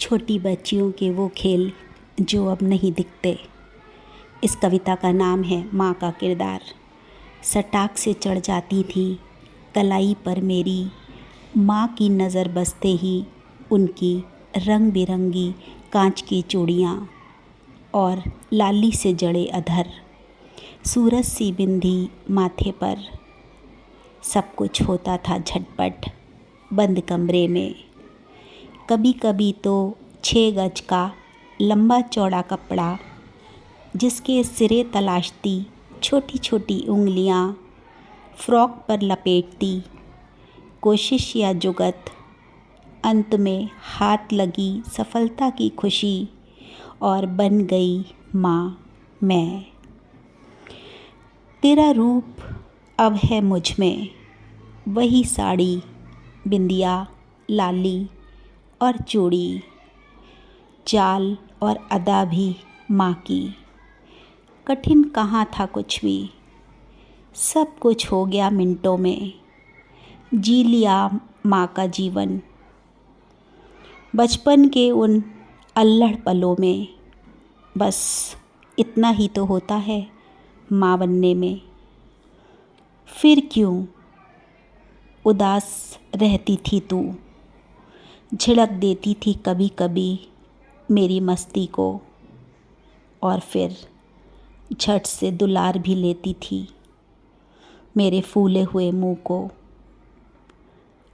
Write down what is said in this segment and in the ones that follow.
छोटी बच्चियों के वो खेल जो अब नहीं दिखते। इस कविता का नाम है माँ का किरदार। सटाक से चढ़ जाती थी कलाई पर मेरी, माँ की नज़र बसते ही उनकी रंग बिरंगी कांच की चूड़ियाँ और लाली से जड़े अधर, सूरज सी बिंदी माथे पर। सब कुछ होता था झटपट बंद कमरे में। कभी कभी तो 6 गज का लंबा चौड़ा कपड़ा जिसके सिरे तलाशती छोटी छोटी उंगलियां, फ्रॉक पर लपेटती कोशिश या जुगत, अंत में हाथ लगी सफलता की खुशी और बन गई माँ मैं। तेरा रूप अब है मुझ में, वही साड़ी, बिंदिया, लाली और चूड़ी, चाल और अदा भी माँ की। कठिन कहाँ था कुछ भी, सब कुछ हो गया मिनटों में। जी लिया माँ का जीवन बचपन के उन अल्लड़ पलों में। बस इतना ही तो होता है माँ बनने में। फिर क्यों उदास रहती थी तू, झिड़क देती थी कभी कभी मेरी मस्ती को, और फिर झट से दुलार भी लेती थी मेरे फूले हुए मुंह को।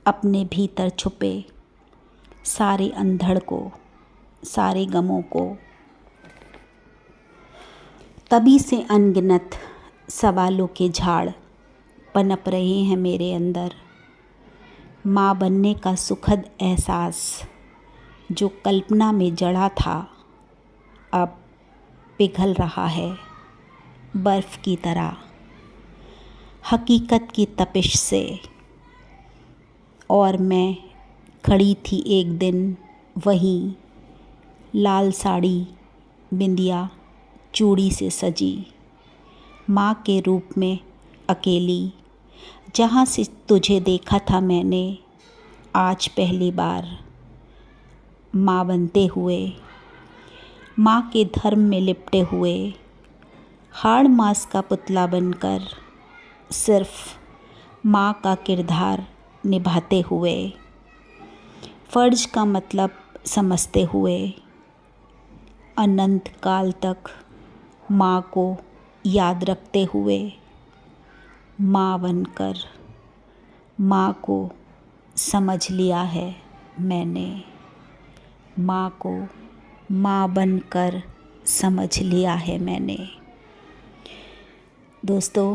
अपने भीतर छुपे सारे अंधड़ को, सारे गमों को। तभी से अनगिनत सवालों के झाड़ पनप रहे हैं मेरे अंदर। माँ बनने का सुखद एहसास जो कल्पना में जड़ा था, अब पिघल रहा है बर्फ़ की तरह हकीकत की तपिश से। और मैं खड़ी थी एक दिन वहीं, लाल साड़ी, बिंदिया, चूड़ी से सजी, माँ के रूप में अकेली, जहाँ से तुझे देखा था मैंने आज पहली बार। माँ बनते हुए, माँ के धर्म में लिपटे हुए, हाड़ मांस का पुतला बनकर सिर्फ माँ का किरदार निभाते हुए, फ़र्ज का मतलब समझते हुए, अनंत काल तक माँ को याद रखते हुए, माँ बनकर माँ को समझ लिया है मैंने। माँ को माँ बनकर समझ लिया है मैंने। दोस्तों,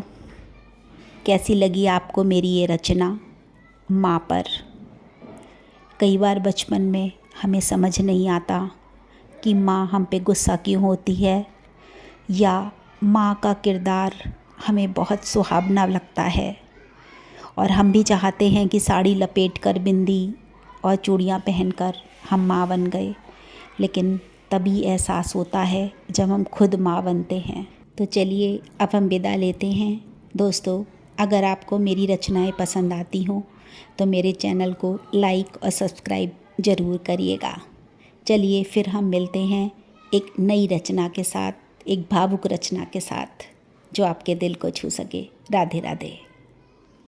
कैसी लगी आपको मेरी ये रचना माँ पर? कई बार बचपन में हमें समझ नहीं आता कि माँ हम पे गुस्सा क्यों होती है, या माँ का किरदार हमें बहुत सुहावना लगता है और हम भी चाहते हैं कि साड़ी लपेट कर, बिंदी और चूड़ियाँ पहनकर हम माँ बन गए। लेकिन तभी एहसास होता है जब हम खुद माँ बनते हैं। तो चलिए अब हम विदा लेते हैं। दोस्तों, अगर आपको मेरी रचनाएं पसंद आती हों तो मेरे चैनल को लाइक और सब्सक्राइब ज़रूर करिएगा। चलिए फिर हम मिलते हैं एक नई रचना के साथ, एक भावुक रचना के साथ जो आपके दिल को छू सके। राधे राधे।